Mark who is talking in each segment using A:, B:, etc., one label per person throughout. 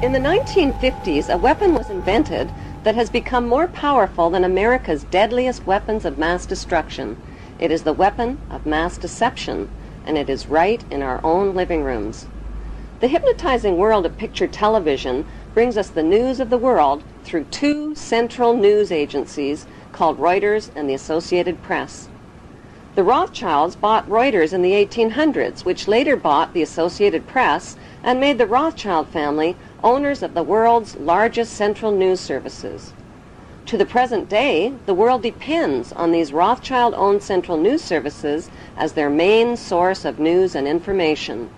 A: In the 1950s, a weapon was invented that has become more powerful than America's deadliest weapons of mass destruction. It is the weapon of mass deception, and it is right in our own living rooms. The hypnotizing world of picture television brings us the news of the world through two central news agencies called Reuters and the Associated Press. The Rothschilds bought Reuters in the 1800s, which later bought the Associated Press and made the Rothschild family owners of the world's largest central news services. To the present day, the world depends on these Rothschild-owned central news services as their main source of news and information.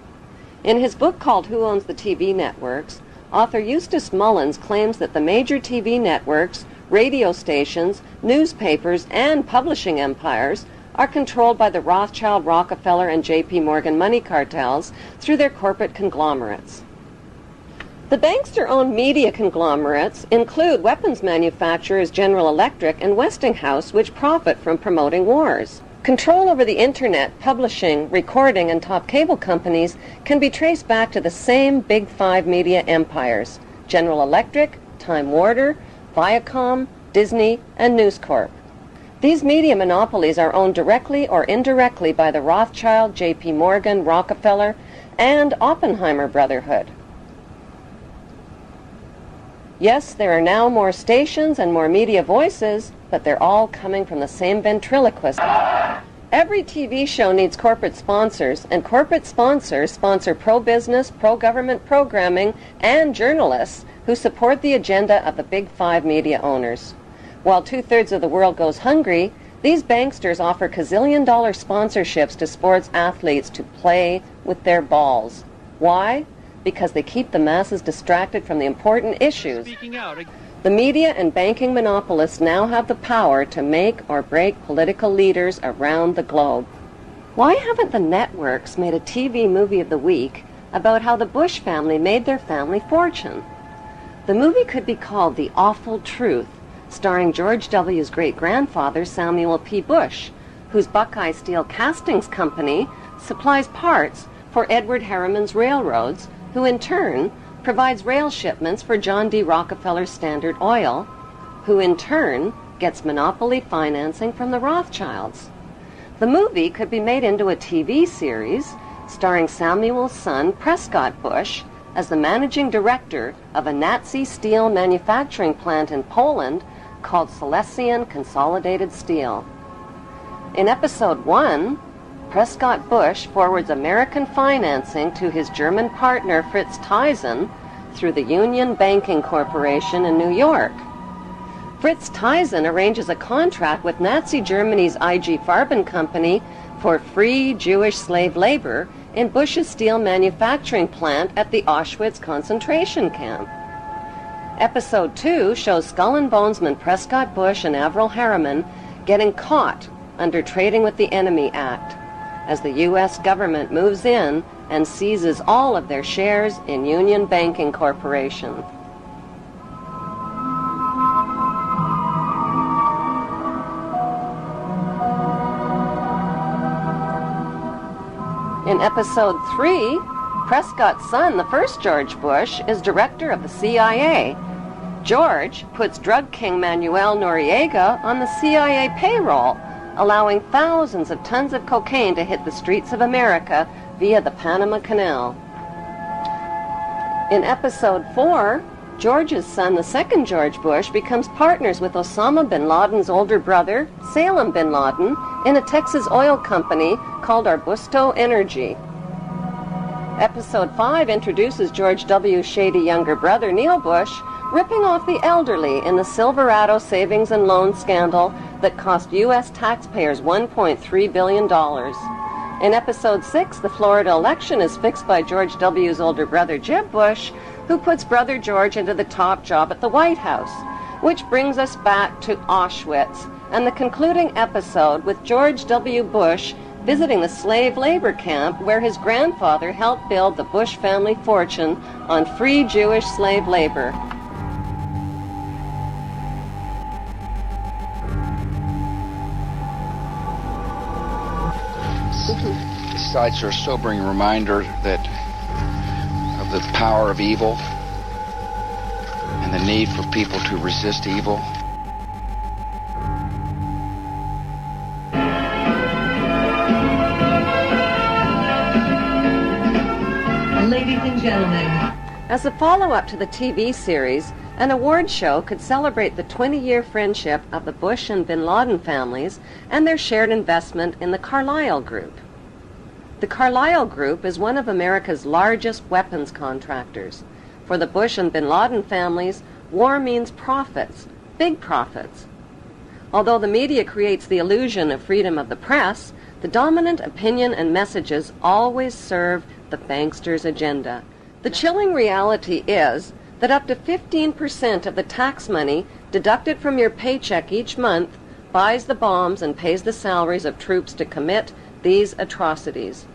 A: In his book called Who Owns the TV Networks, author Eustace Mullins claims that the major TV networks, radio stations, newspapers, and publishing empires are controlled by the Rothschild, Rockefeller, and J.P. Morgan money cartels through their corporate conglomerates. The bankster-owned media conglomerates include weapons manufacturers General Electric and Westinghouse, which profit from promoting wars. Control over the Internet, publishing, recording, and top cable companies can be traced back to the same Big Five media empires: General Electric, Time Warner, Viacom, Disney, and News Corp. These media monopolies are owned directly or indirectly by the Rothschild, J.P. Morgan, Rockefeller, and Oppenheimer Brotherhood. Yes, there are now more stations and more media voices, but they're all coming from the same ventriloquist. Every TV show needs corporate sponsors, and corporate sponsors sponsor pro-business, pro-government programming, and journalists who support the agenda of the Big Five media owners. While 2/3 of the world goes hungry, these banksters offer gazillion-dollar sponsorships to sports athletes to play with their balls. Why? Because they keep the masses distracted from the important issues. The media and banking monopolists now have the power to make or break political leaders around the globe. Why haven't the networks made a TV movie of the week about how the Bush family made their family fortune? The movie could be called The Awful Truth, starring George W.'s great-grandfather, Samuel P. Bush, whose Buckeye Steel Castings Company supplies parts for Edward Harriman's railroads, who in turn provides rail shipments for John D. Rockefeller's Standard Oil, who in turn gets monopoly financing from the Rothschilds. The movie could be made into a TV series starring Samuel's son, Prescott Bush, as the managing director of a Nazi steel manufacturing plant in Poland called Silesian Consolidated Steel. In episode 1, Prescott Bush forwards American financing to his German partner Fritz Thyssen through the Union Banking Corporation in New York. Fritz Thyssen arranges a contract with Nazi Germany's IG Farben Company for free Jewish slave labor in Bush's steel manufacturing plant at the Auschwitz concentration camp. Episode 2 shows Skull and Bonesman Prescott Bush and Averell Harriman getting caught under Trading with the Enemy Act, as the U.S. government moves in and seizes all of their shares in Union Banking Corporation. In episode 3, Prescott's son, the first George Bush, is director of the CIA. George puts drug king Manuel Noriega on the CIA payroll, allowing thousands of tons of cocaine to hit the streets of America via the Panama Canal. In episode 4, George's son, the second George Bush, becomes partners with Osama bin Laden's older brother, Salem bin Laden, in a Texas oil company called Arbusto Energy. Episode 5 introduces George W.'s shady younger brother, Neil Bush, ripping off the elderly in the Silverado savings and loan scandal that cost U.S. taxpayers $1.3 billion. In episode 6, the Florida election is fixed by George W.'s older brother, Jeb Bush, who puts brother George into the top job at the White House, which brings us back to Auschwitz and the concluding episode with George W. Bush visiting the slave labor camp where his grandfather helped build the Bush family fortune on free Jewish slave labor.
B: The sites are a sobering reminder that of the power of evil and the need for people to resist evil.
C: Ladies and gentlemen.
A: As a follow-up to the TV series, an award show could celebrate the 20-year friendship of the Bush and Bin Laden families and their shared investment in the Carlyle Group. The Carlyle Group is one of America's largest weapons contractors. For the Bush and Bin Laden families, war means profits, big profits. Although the media creates the illusion of freedom of the press, the dominant opinion and messages always serve the banksters' agenda. The chilling reality is that up to 15% of the tax money deducted from your paycheck each month buys the bombs and pays the salaries of troops to commit these atrocities.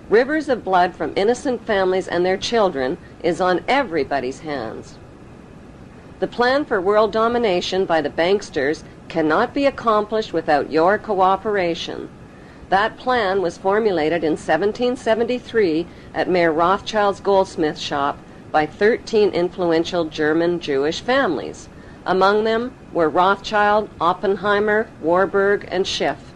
A: Rivers of blood from innocent families and their children is on everybody's hands. The plan for world domination by the banksters cannot be accomplished without your cooperation. That plan was formulated in 1773 at Mayer Rothschild's goldsmith shop by 13 influential German Jewish families. Among them were Rothschild, Oppenheimer, Warburg, and Schiff.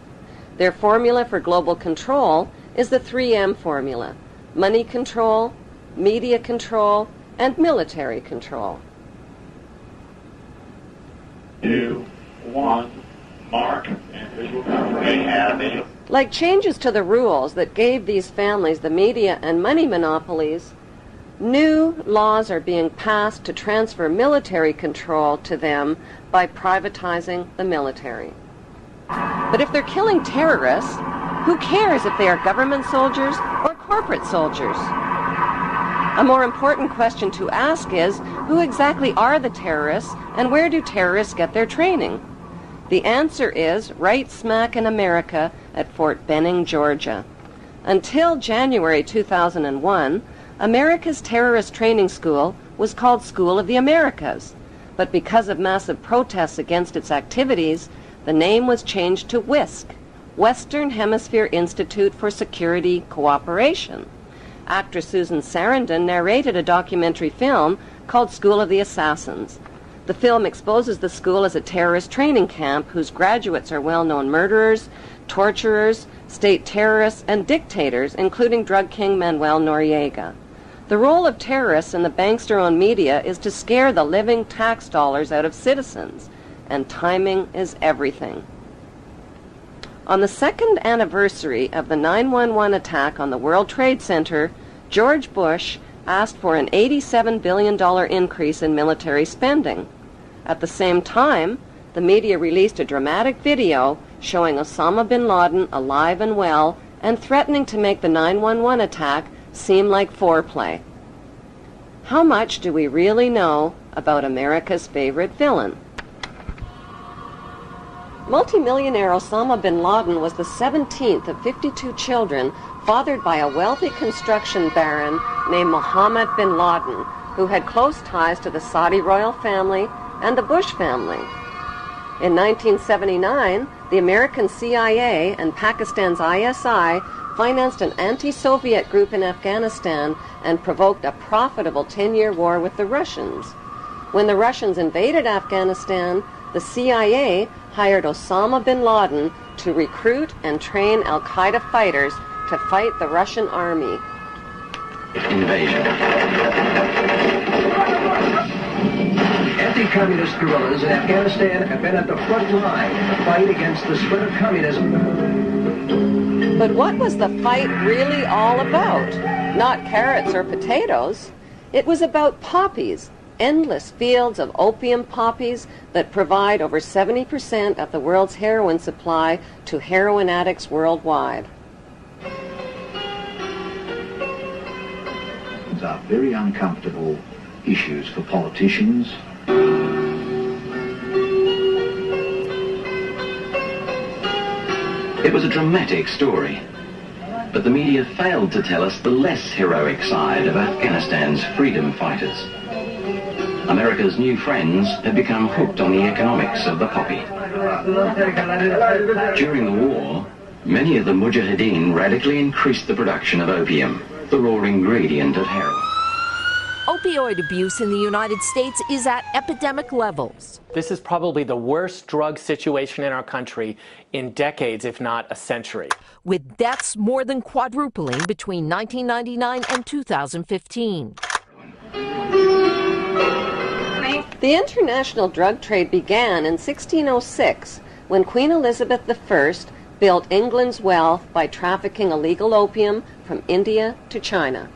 A: Their formula for global control is the 3M formula: money control, media control, and military control.
D: 2, 1, mark, and visual confirmation.
A: Like changes to the rules that gave these families the media and money monopolies, new laws are being passed to transfer military control to them by privatizing the military. But if they're killing terrorists, who cares if they are government soldiers or corporate soldiers? A more important question to ask is, who exactly are the terrorists and where do terrorists get their training? The answer is right smack in America at Fort Benning, Georgia. Until January 2001, America's terrorist training school was called School of the Americas, but because of massive protests against its activities, the name was changed to WISC, Western Hemisphere Institute for Security Cooperation. Actress Susan Sarandon narrated a documentary film called School of the Assassins. The film exposes the school as a terrorist training camp whose graduates are well-known murderers, torturers, state terrorists, and dictators, including drug king Manuel Noriega. The role of terrorists in the bankster-owned media is to scare the living tax dollars out of citizens, and timing is everything. On the second anniversary of the 9/11 attack on the World Trade Center, George Bush asked for an $87 billion increase in military spending. At the same time, the media released a dramatic video showing Osama bin Laden alive and well and threatening to make the 9/11 attack seem like foreplay. How much do we really know about America's favorite villain? Multimillionaire Osama bin Laden was the 17th of 52 children fathered by a wealthy construction baron named Mohammed bin Laden, who had close ties to the Saudi royal family and the Bush family. In 1979, the American CIA and Pakistan's ISI financed an anti-Soviet group in Afghanistan and provoked a profitable 10-year war with the Russians. When the Russians invaded Afghanistan, the CIA hired Osama bin Laden to recruit and train al-Qaeda fighters to fight the Russian army.
E: Invasion. Anti-communist guerrillas in Afghanistan have been at the front line in the fight against the spread of communism.
A: But what was the fight really all about? Not carrots or potatoes. It was about poppies, endless fields of opium poppies that provide over 70% of the world's heroin supply to heroin addicts worldwide.
F: These are very uncomfortable issues for politicians.
E: It was a dramatic story, but the media failed to tell us the less heroic side of Afghanistan's freedom fighters. America's new friends had become hooked on the economics of the poppy. During the war, many of the mujahideen radically increased the production of opium, the raw ingredient of heroin.
G: Opioid abuse in the United States is at epidemic levels.
H: This is probably the worst drug situation in our country in decades, if not a century.
G: With deaths more than quadrupling between 1999 and 2015.
A: The international drug trade began in 1606 when Queen Elizabeth I built England's wealth by trafficking illegal opium from India to China.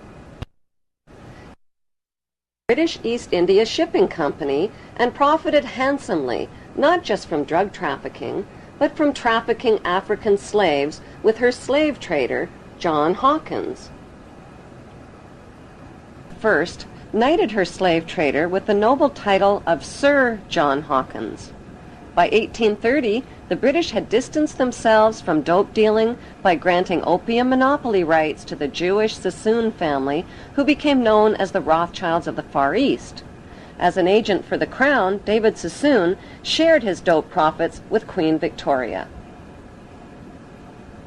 A: British East India Shipping Company and profited handsomely, not just from drug trafficking, but from trafficking African slaves with her slave trader, John Hawkins. First, knighted her slave trader with the noble title of Sir John Hawkins. By 1830, the British had distanced themselves from dope dealing by granting opium monopoly rights to the Jewish Sassoon family, who became known as the Rothschilds of the Far East. As an agent for the Crown, David Sassoon shared his dope profits with Queen Victoria.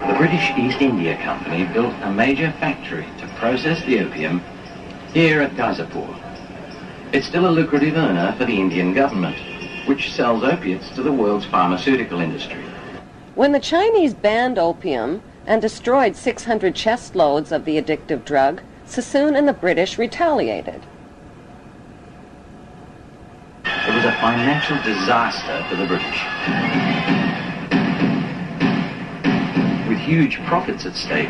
E: The British East India Company built a major factory to process the opium here at Gazipur. It's still a lucrative earner for the Indian government, which sells opiates to the world's pharmaceutical industry.
A: When the Chinese banned opium and destroyed 600 chest loads of the addictive drug, Sassoon and the British retaliated.
E: It was a financial disaster for the British. With huge profits at stake,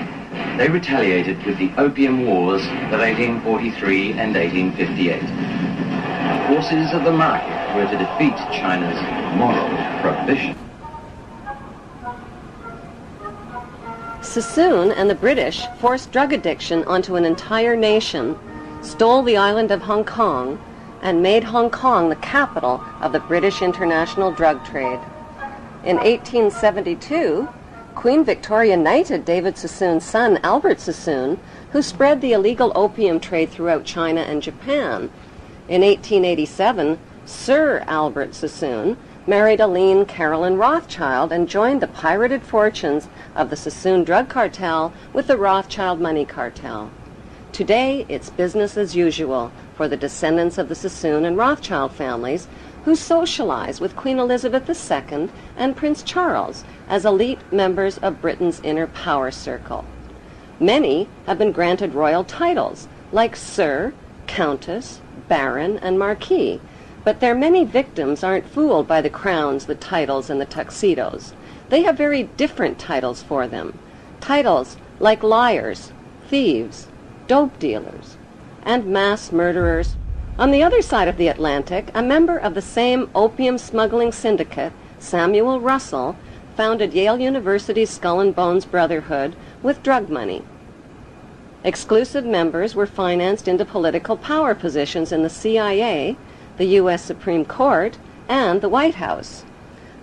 E: they retaliated with the Opium Wars of 1843 and 1858. The forces of the market were to defeat China's moral prohibition.
A: Sassoon and the British forced drug addiction onto an entire nation, stole the island of Hong Kong, and made Hong Kong the capital of the British international drug trade. In 1872, Queen Victoria knighted David Sassoon's son, Albert Sassoon, who spread the illegal opium trade throughout China and Japan. In 1887, Sir Albert Sassoon married Aline Carolyn Rothschild and joined the pirated fortunes of the Sassoon drug cartel with the Rothschild money cartel. Today, it's business as usual for the descendants of the Sassoon and Rothschild families, who socialize with Queen Elizabeth II and Prince Charles as elite members of Britain's inner power circle. Many have been granted royal titles, like Sir, Countess, Baron, and Marquis, but their many victims aren't fooled by the crowns, the titles, and the tuxedos. They have very different titles for them. Titles like liars, thieves, dope dealers, and mass murderers. On the other side of the Atlantic, a member of the same opium smuggling syndicate, Samuel Russell, founded Yale University's Skull and Bones Brotherhood with drug money. Exclusive members were financed into political power positions in the CIA, the U.S. Supreme Court, and the White House.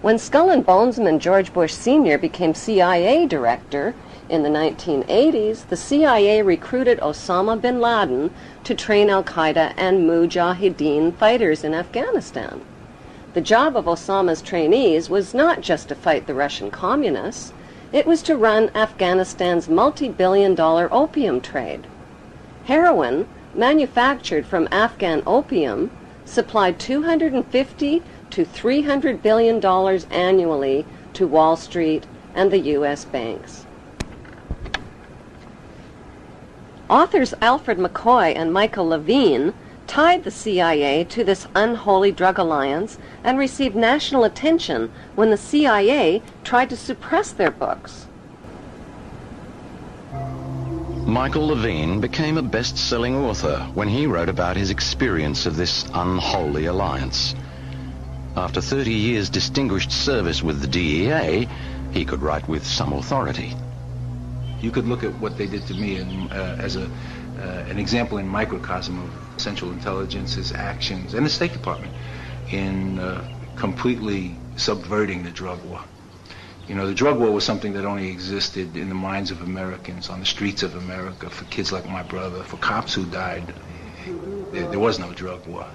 A: When Skull and Bonesman George Bush Sr. became CIA director in the 1980s, the CIA recruited Osama bin Laden to train al-Qaeda and Mujahideen fighters in Afghanistan. The job of Osama's trainees was not just to fight the Russian communists, it was to run Afghanistan's multi-billion-dollar opium trade. Heroin, manufactured from Afghan opium, supplied $250 to $300 billion annually to Wall Street and the U.S. banks. Authors Alfred McCoy and Michael Levine tied the CIA to this unholy drug alliance and received national attention when the CIA tried to suppress their books.
B: Michael Levine became a best-selling author when he wrote about his experience of this unholy alliance. After 30 years' distinguished service with the DEA, he could write with some authority.
I: You could look at what they did to me as an example in microcosm of Central Intelligence's actions and the State Department in completely subverting the drug war. You know, the drug war was something that only existed in the minds of Americans, on the streets of America, for kids like my brother, for cops who died. There was no drug war.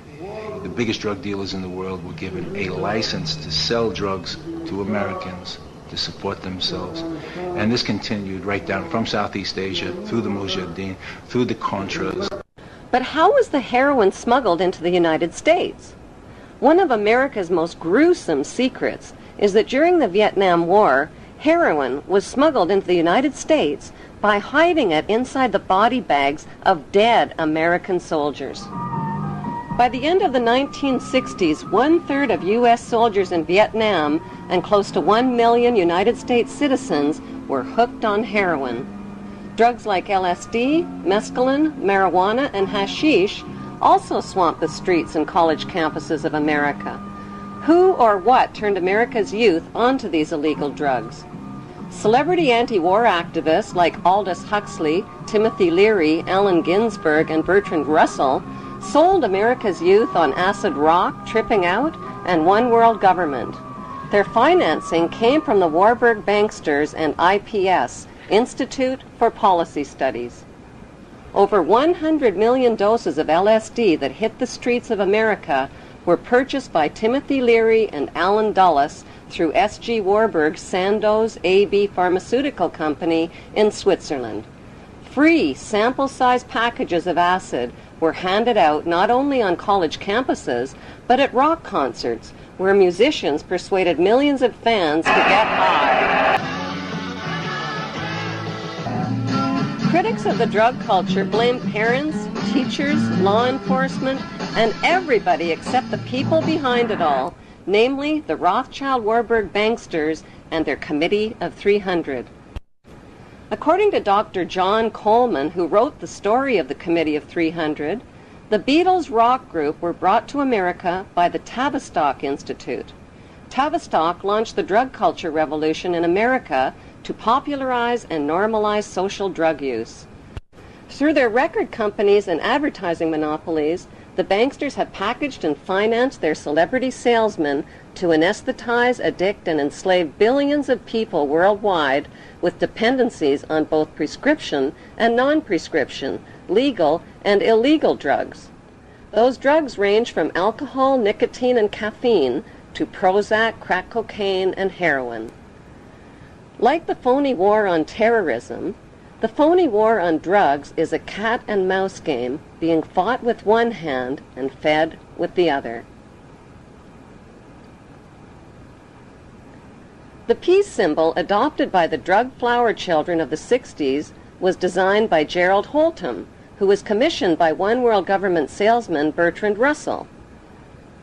I: The biggest drug dealers in the world were given a license to sell drugs to Americans to support themselves. And this continued right down from Southeast Asia, through the Mujahideen, through the Contras.
A: But how was the heroin smuggled into the United States? One of America's most gruesome secrets is that during the Vietnam War, heroin was smuggled into the United States by hiding it inside the body bags of dead American soldiers. By the end of the 1960s, 1/3 of U.S. soldiers in Vietnam and close to 1 million United States citizens were hooked on heroin. Drugs like LSD, mescaline, marijuana, and hashish also swamped the streets and college campuses of America. Who or what turned America's youth onto these illegal drugs? Celebrity anti-war activists like Aldous Huxley, Timothy Leary, Allen Ginsberg, and Bertrand Russell sold America's youth on acid rock, tripping out, and one world government. Their financing came from the Warburg Banksters and IPS, Institute for Policy Studies. Over 100 million doses of LSD that hit the streets of America were purchased by Timothy Leary and Alan Dulles through S.G. Warburg's Sandoz AB Pharmaceutical Company in Switzerland. Free sample-sized packages of acid were handed out not only on college campuses, but at rock concerts, where musicians persuaded millions of fans to get high. Critics of the drug culture blame parents, teachers, law enforcement, and everybody except the people behind it all, namely the Rothschild-Warburg banksters and their Committee of 300. According to Dr. John Coleman, who wrote the story of the Committee of 300, the Beatles rock group were brought to America by the Tavistock Institute. Tavistock launched the drug culture revolution in America to popularize and normalize social drug use. Through their record companies and advertising monopolies, the banksters have packaged and financed their celebrity salesmen to anesthetize, addict, and enslave billions of people worldwide with dependencies on both prescription and non-prescription, legal and illegal drugs. Those drugs range from alcohol, nicotine, and caffeine to Prozac, crack cocaine, and heroin. Like the phony war on terrorism, the phony war on drugs is a cat and mouse game being fought with one hand and fed with the other. The peace symbol adopted by the drug flower children of the 60s was designed by Gerald Holtham, who was commissioned by One World Government salesman Bertrand Russell.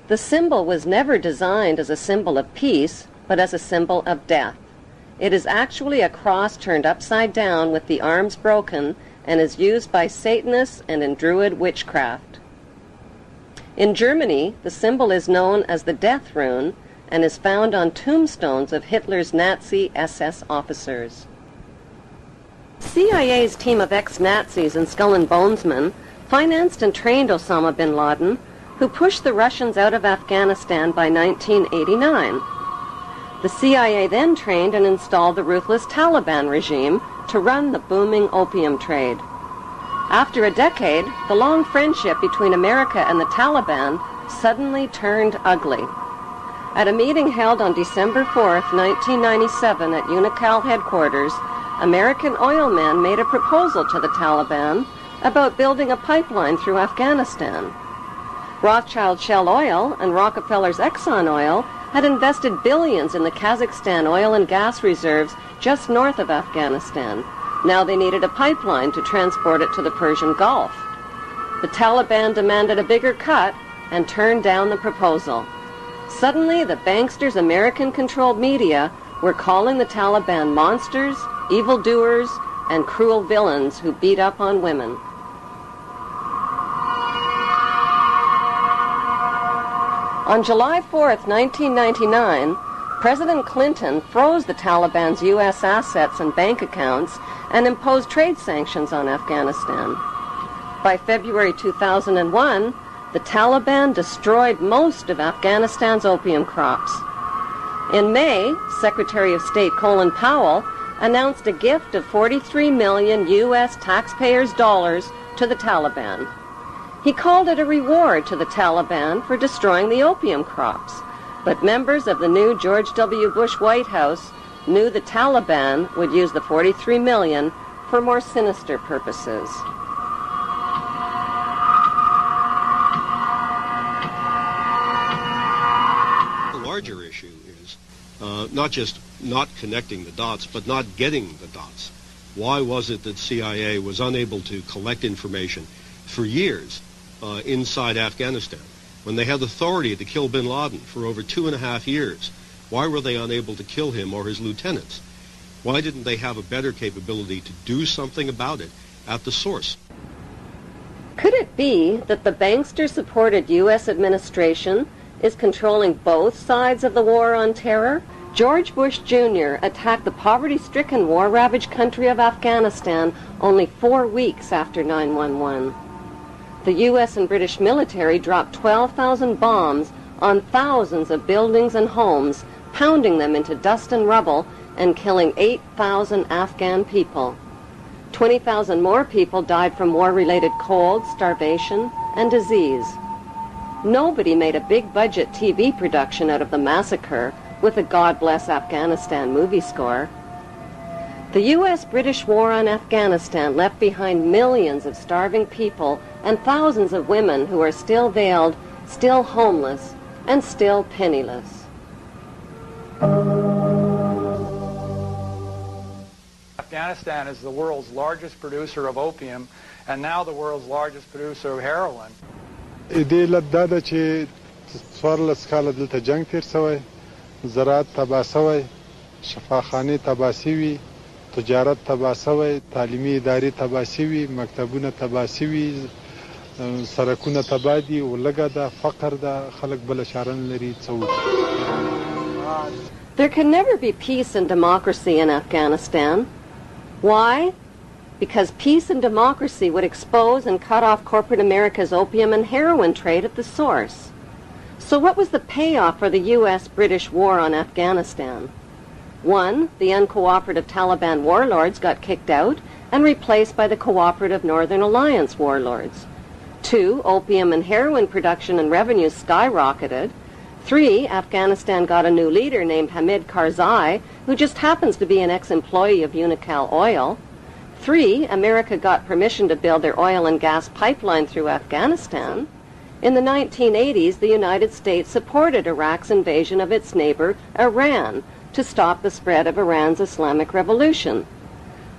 A: The symbol was never designed as a symbol of peace, but as a symbol of death. It is actually a cross turned upside down with the arms broken and is used by Satanists and in Druid witchcraft. In Germany, the symbol is known as the Death Rune and is found on tombstones of Hitler's Nazi SS officers. CIA's team of ex-Nazis and Skull and Bonesmen financed and trained Osama bin Laden, who pushed the Russians out of Afghanistan by 1989. The CIA then trained and installed the ruthless Taliban regime to run the booming opium trade. After a decade, the long friendship between America and the Taliban suddenly turned ugly. At a meeting held on December 4th, 1997 at Unocal headquarters, American oil men made a proposal to the Taliban about building a pipeline through Afghanistan. Rothschild Shell Oil and Rockefeller's Exxon Oil had invested billions in the Kazakhstan oil and gas reserves just north of Afghanistan. Now they needed a pipeline to transport it to the Persian Gulf. The Taliban demanded a bigger cut and turned down the proposal. Suddenly, the banksters' American-controlled media were calling the Taliban monsters, evildoers, and cruel villains who beat up on women. On July 4th, 1999, President Clinton froze the Taliban's U.S. assets and bank accounts and imposed trade sanctions on Afghanistan. By February 2001, the Taliban destroyed most of Afghanistan's opium crops. In May, Secretary of State Colin Powell announced a gift of 43 million U.S. taxpayers' dollars to the Taliban. He called it a reward to the Taliban for destroying the opium crops, but members of the new George W. Bush White House knew the Taliban would use the 43 million for more sinister purposes.
J: larger issue is not just not connecting the dots, but not getting the dots. Why was it that CIA was unable to collect information for years inside Afghanistan when they had authority to kill bin Laden for over 2.5 years? Why were they unable to kill him or his lieutenants? Why didn't they have a better capability to do something about it at the source?
A: Could it be that the bankster-supported U.S. administration is controlling both sides of the war on terror? George Bush Jr. attacked the poverty-stricken, war-ravaged country of Afghanistan only 4 weeks after 9/11. The U.S. and British military dropped 12,000 bombs on thousands of buildings and homes, pounding them into dust and rubble and killing 8,000 Afghan people. 20,000 more people died from war-related cold, starvation, and disease. Nobody made a big-budget TV production out of the massacre with a God Bless Afghanistan movie score. The U.S.-British war on Afghanistan left behind millions of starving people and thousands of women who are still veiled, still homeless, and still penniless.
K: Afghanistan is the world's largest producer of opium and now the world's largest producer of heroin.
L: دې علت دا ده چې 14 کاله دلته جنگ تیر شوی، زراعت تباه شوی، شفاخانې تباه شوي، تجارت تباه شوی، تعلیمي ادارې تباه شوي، مکتبونه تباه شوي، سرکونه تباه دي، ولږه ده، فقر ده، خلک بله چاره نه لري څه وکړي.
A: There can never be peace and democracy in Afghanistan. Why? Because peace and democracy would expose and cut off corporate America's opium and heroin trade at the source. So what was the payoff for the U.S.-British war on Afghanistan? 1. The uncooperative Taliban warlords got kicked out and replaced by the cooperative Northern Alliance warlords. 2. Opium and heroin production and revenues skyrocketed. 3. Afghanistan got a new leader named Hamid Karzai, who just happens to be an ex-employee of Unocal Oil. 3. America got permission to build their oil and gas pipeline through Afghanistan. In the 1980s, the United States supported Iraq's invasion of its neighbor, Iran, to stop the spread of Iran's Islamic Revolution.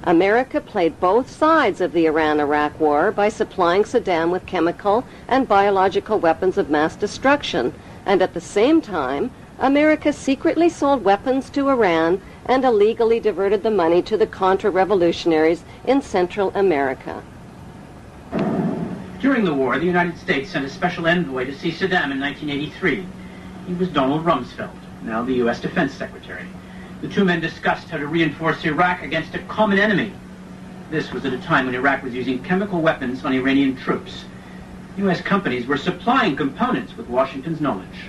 A: America played both sides of the Iran-Iraq war by supplying Saddam with chemical and biological weapons of mass destruction, and at the same time, America secretly sold weapons to Iran and illegally diverted the money to the Contra-revolutionaries in Central America.
M: During the war, the United States sent a special envoy to see Saddam in 1983. He was Donald Rumsfeld, now the U.S. Defense Secretary. The two men discussed how to reinforce Iraq against a common enemy. This was at a time when Iraq was using chemical weapons on Iranian troops. U.S. companies were supplying components with Washington's knowledge.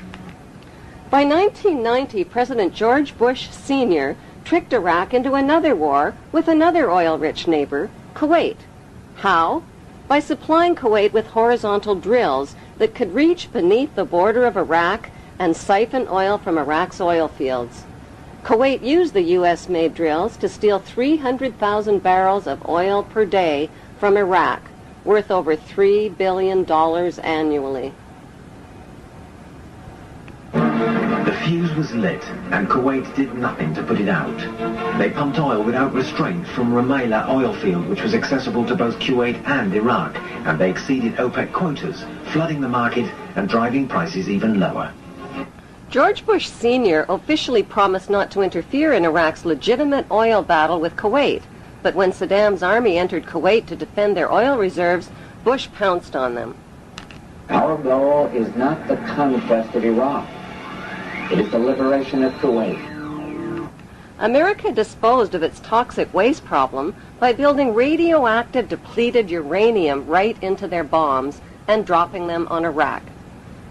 A: By 1990, President George Bush Sr. tricked Iraq into another war with another oil-rich neighbor, Kuwait. How? By supplying Kuwait with horizontal drills that could reach beneath the border of Iraq and siphon oil from Iraq's oil fields. Kuwait used the U.S.-made drills to steal 300,000 barrels of oil per day from Iraq, worth over $3 billion annually.
F: The fuse was lit, and Kuwait did nothing to put it out. They pumped oil without restraint from Rumaila oil field, which was accessible to both Kuwait and Iraq, and they exceeded OPEC quotas, flooding the market and driving prices even lower.
A: George Bush Sr. officially promised not to interfere in Iraq's legitimate oil battle with Kuwait, but when Saddam's army entered Kuwait to defend their oil reserves, Bush pounced on them.
N: Our goal is not the conquest of Iraq. It is the liberation of Kuwait.
A: America disposed of its toxic waste problem by building radioactive depleted uranium right into their bombs and dropping them on Iraq.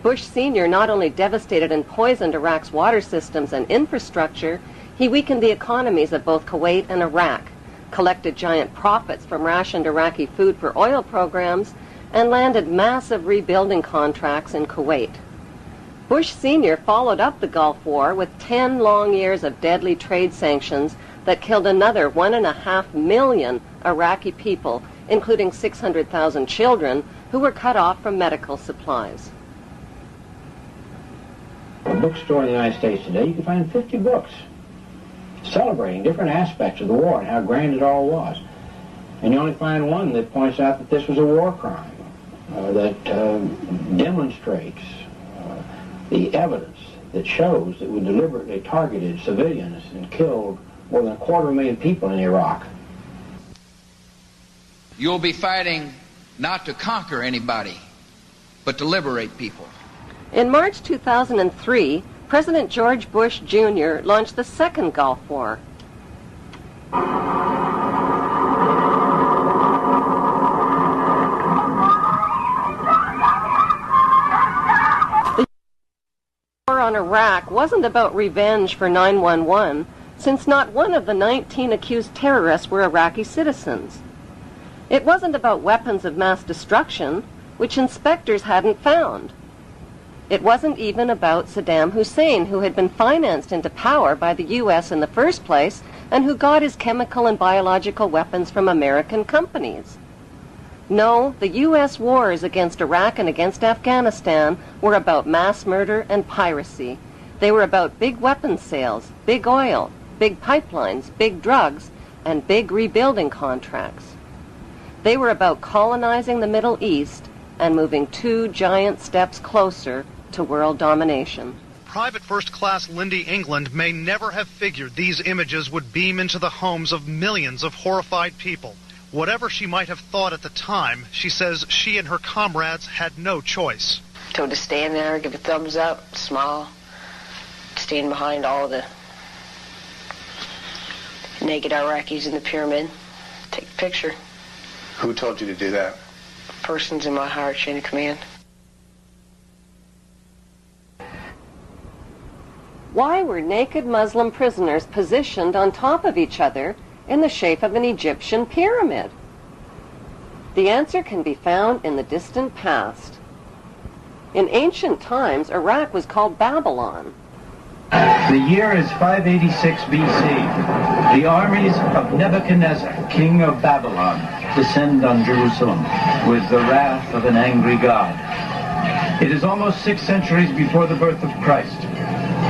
A: Bush Sr. not only devastated and poisoned Iraq's water systems and infrastructure, he weakened the economies of both Kuwait and Iraq, collected giant profits from rationed Iraqi food for oil programs, and landed massive rebuilding contracts in Kuwait. Bush Sr. followed up the Gulf War with 10 long years of deadly trade sanctions that killed another 1.5 million Iraqi people, including 600,000 children who were cut off from medical supplies.
N: bookstore in the United States today, you can find 50 books celebrating different aspects of the war and how grand it all was. And you only find one that points out that this was a war crime, that demonstrates the evidence that shows that we deliberately targeted civilians and killed more than 250,000 people in Iraq.
O: You'll be fighting not to conquer anybody, but to liberate people.
A: In March 2003, President George Bush Jr. launched the second Gulf War. The war on Iraq wasn't about revenge for 9/11, since not one of the 19 accused terrorists were Iraqi citizens. It wasn't about weapons of mass destruction, which inspectors hadn't found. It wasn't even about Saddam Hussein, who had been financed into power by the U.S. in the first place and who got his chemical and biological weapons from American companies. No, the U.S. wars against Iraq and against Afghanistan were about mass murder and piracy. They were about big weapons sales, big oil, big pipelines, big drugs, and big rebuilding contracts. They were about colonizing the Middle East and moving 2 giant steps closer to world domination.
P: Private First Class Lindy England may never have figured these images would beam into the homes of millions of horrified people. Whatever she might have thought at the time, she says she and her comrades had no choice.
Q: So to stand there, give a thumbs up, smile, stand behind all the naked Iraqis in the pyramid, take a picture.
R: Who told you to do that?
Q: Persons in my higher chain of command.
A: Why were naked Muslim prisoners positioned on top of each other in the shape of an Egyptian pyramid? The answer can be found in the distant past. In ancient times, Iraq was called Babylon.
S: The year is 586 BC. The armies of Nebuchadnezzar, king of Babylon, descend on Jerusalem with the wrath of an angry God. It is almost 6 centuries before the birth of Christ.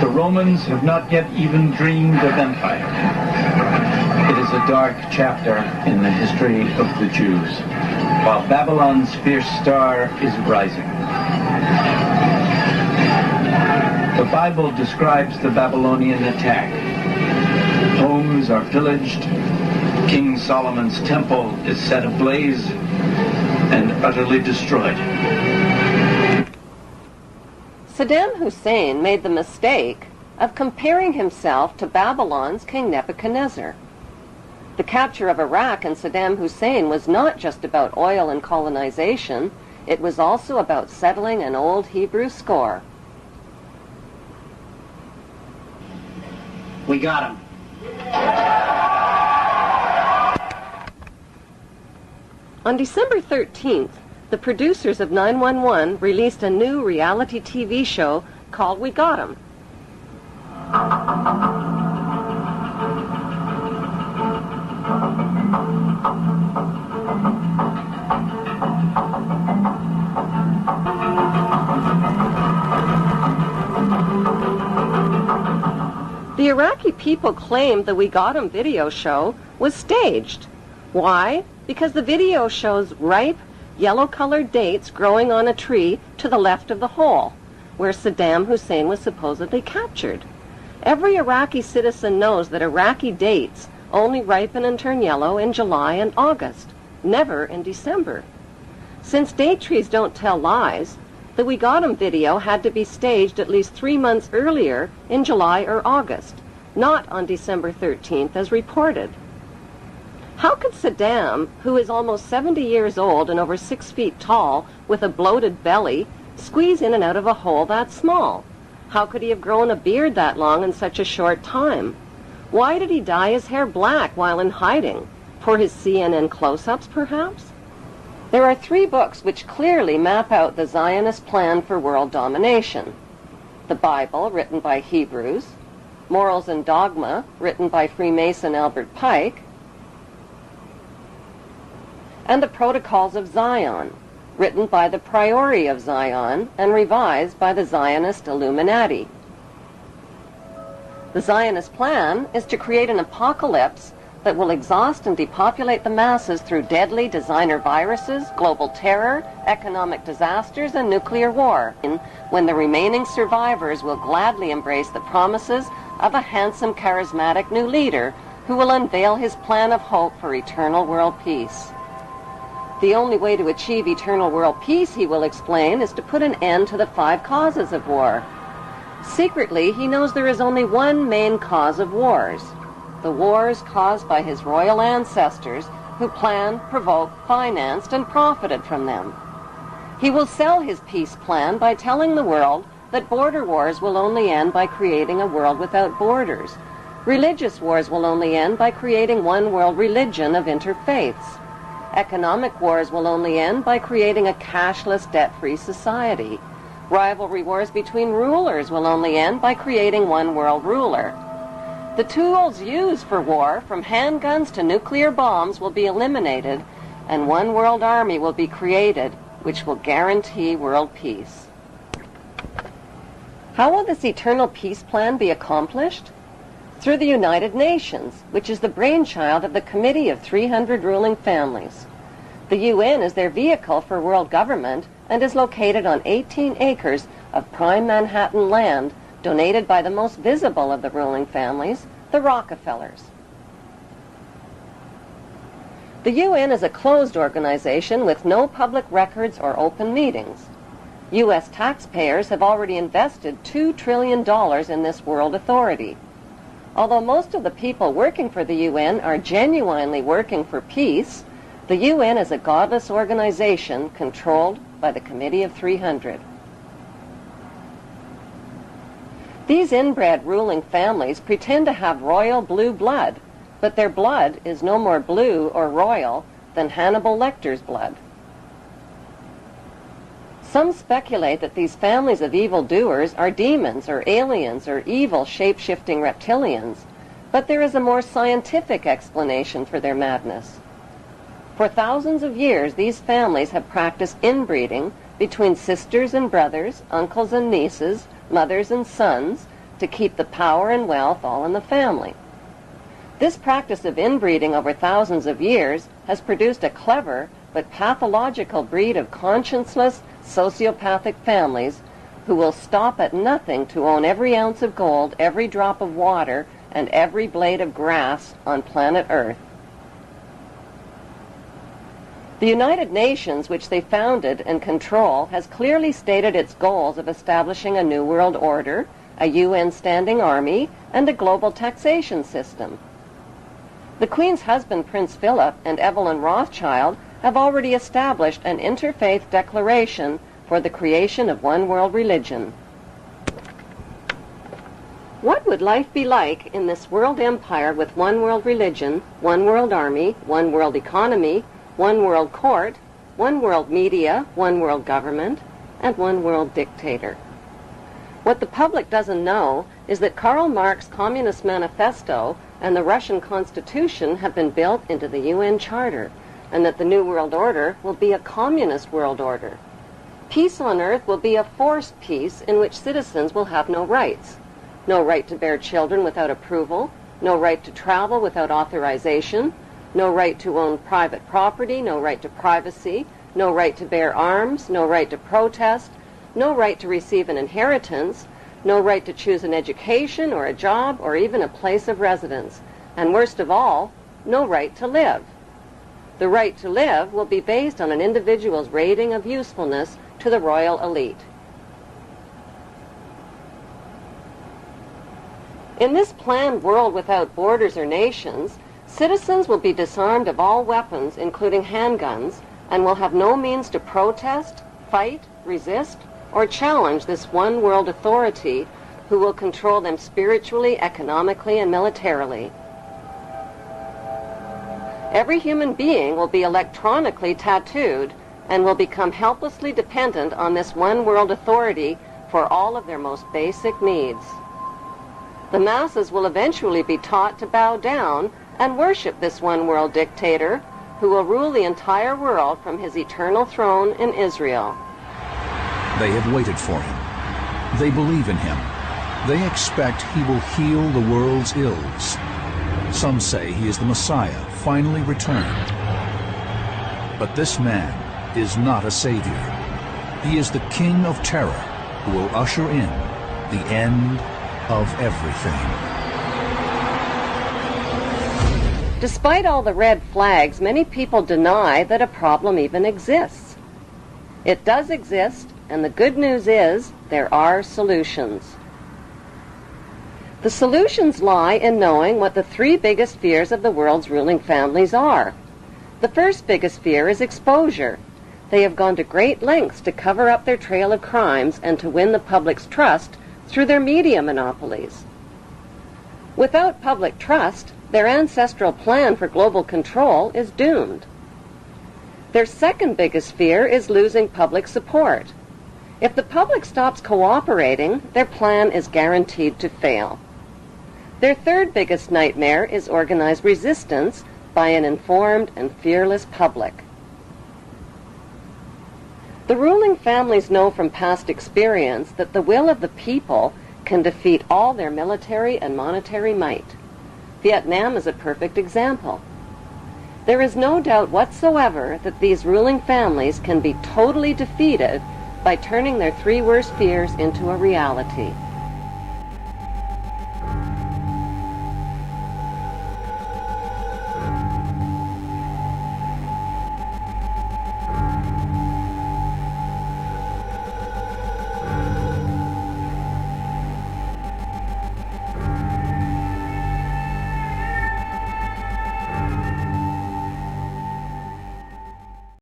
S: The Romans have not yet even dreamed of empire. It is a dark chapter in the history of the Jews, while Babylon's fierce star is rising. The Bible describes the Babylonian attack. Homes are pillaged, King Solomon's temple is set ablaze and utterly destroyed.
A: Saddam Hussein made the mistake of comparing himself to Babylon's King Nebuchadnezzar. The capture of Iraq and Saddam Hussein was not just about oil and colonization, it was also about settling an old Hebrew score.
M: We got him.
A: On December 13th, the producers of 911 released a new reality TV show called We Got 'Em. The Iraqi people claimed the We Got 'Em video show was staged. Why? Because the video shows ripe, yellow-colored dates growing on a tree to the left of the hole, where Saddam Hussein was supposedly captured. Every Iraqi citizen knows that Iraqi dates only ripen and turn yellow in July and August, never in December. Since date trees don't tell lies, the We Got 'Em video had to be staged at least 3 months earlier in July or August, not on December 13th as reported. How could Saddam, who is almost 70 years old and over 6 feet tall with a bloated belly, squeeze in and out of a hole that small? How could he have grown a beard that long in such a short time? Why did he dye his hair black while in hiding? For his CNN close-ups, perhaps? There are 3 books which clearly map out the Zionist plan for world domination. The Bible, written by Hebrews, Morals and Dogma, written by Freemason Albert Pike, and the Protocols of Zion, written by the Priori of Zion and revised by the Zionist Illuminati. The Zionist plan is to create an apocalypse that will exhaust and depopulate the masses through deadly designer viruses, global terror, economic disasters, and nuclear war, when the remaining survivors will gladly embrace the promises of a handsome, charismatic new leader who will unveil his plan of hope for eternal world peace. The only way to achieve eternal world peace, he will explain, is to put an end to the 5 causes of war. Secretly, he knows there is only one main cause of wars: the wars caused by his royal ancestors who planned, provoked, financed, and profited from them. He will sell his peace plan by telling the world that border wars will only end by creating a world without borders. Religious wars will only end by creating one world religion of interfaiths. Economic wars will only end by creating a cashless, debt-free society. Rivalry wars between rulers will only end by creating one world ruler. The tools used for war, from handguns to nuclear bombs, will be eliminated, and one world army will be created, which will guarantee world peace. How will this eternal peace plan be accomplished? Through the United Nations, which is the brainchild of the Committee of 300 Ruling Families. The UN is their vehicle for world government and is located on 18 acres of prime Manhattan land donated by the most visible of the ruling families, the Rockefellers. The UN is a closed organization with no public records or open meetings. U.S. taxpayers have already invested $2 trillion in this world authority. Although most of the people working for the UN are genuinely working for peace, the UN is a godless organization controlled by the Committee of 300. These inbred ruling families pretend to have royal blue blood, but their blood is no more blue or royal than Hannibal Lecter's blood. Some speculate that these families of evildoers are demons or aliens or evil shape-shifting reptilians, but there is a more scientific explanation for their madness. For thousands of years, these families have practiced inbreeding between sisters and brothers, uncles and nieces, mothers and sons, to keep the power and wealth all in the family. This practice of inbreeding over thousands of years has produced a clever but pathological breed of conscienceless, sociopathic families who will stop at nothing to own every ounce of gold, every drop of water, and every blade of grass on planet Earth. The United Nations, which they founded and control, has clearly stated its goals of establishing a new world order, a UN standing army, and a global taxation system. The Queen's husband, Prince Philip, and Evelyn Rothschild have already established an interfaith declaration for the creation of one world religion. What would life be like in this world empire with one world religion, one world army, one world economy, one world court, one world media, one world government, and one world dictator? What the public doesn't know is that Karl Marx's Communist Manifesto and the Russian Constitution have been built into the UN Charter, and that the New World Order will be a communist world order. Peace on earth will be a forced peace in which citizens will have no rights. No right to bear children without approval, no right to travel without authorization, no right to own private property, no right to privacy, no right to bear arms, no right to protest, no right to receive an inheritance, no right to choose an education or a job or even a place of residence, and worst of all, no right to live. The right to live will be based on an individual's rating of usefulness to the royal elite. In this planned world without borders or nations, citizens will be disarmed of all weapons, including handguns, and will have no means to protest, fight, resist, or challenge this one world authority who will control them spiritually, economically, and militarily. Every human being will be electronically tattooed and will become helplessly dependent on this one world authority for all of their most basic needs. The masses will eventually be taught to bow down and worship this one world dictator who will rule the entire world from his eternal throne in Israel.
T: They have waited for him. They believe in him. They expect he will heal the world's ills. Some say he is the Messiah, finally returned. But this man is not a savior. He is the King of Terror, who will usher in the end of everything.
A: Despite all the red flags, many people deny that a problem even exists. It does exist, and the good news is there are solutions. The solutions lie in knowing what the three biggest fears of the world's ruling families are. The first biggest fear is exposure. They have gone to great lengths to cover up their trail of crimes and to win the public's trust through their media monopolies. Without public trust, their ancestral plan for global control is doomed. Their second biggest fear is losing public support. If the public stops cooperating, their plan is guaranteed to fail. Their third biggest nightmare is organized resistance by an informed and fearless public. The ruling families know from past experience that the will of the people can defeat all their military and monetary might. Vietnam is a perfect example. There is no doubt whatsoever that these ruling families can be totally defeated by turning their three worst fears into a reality.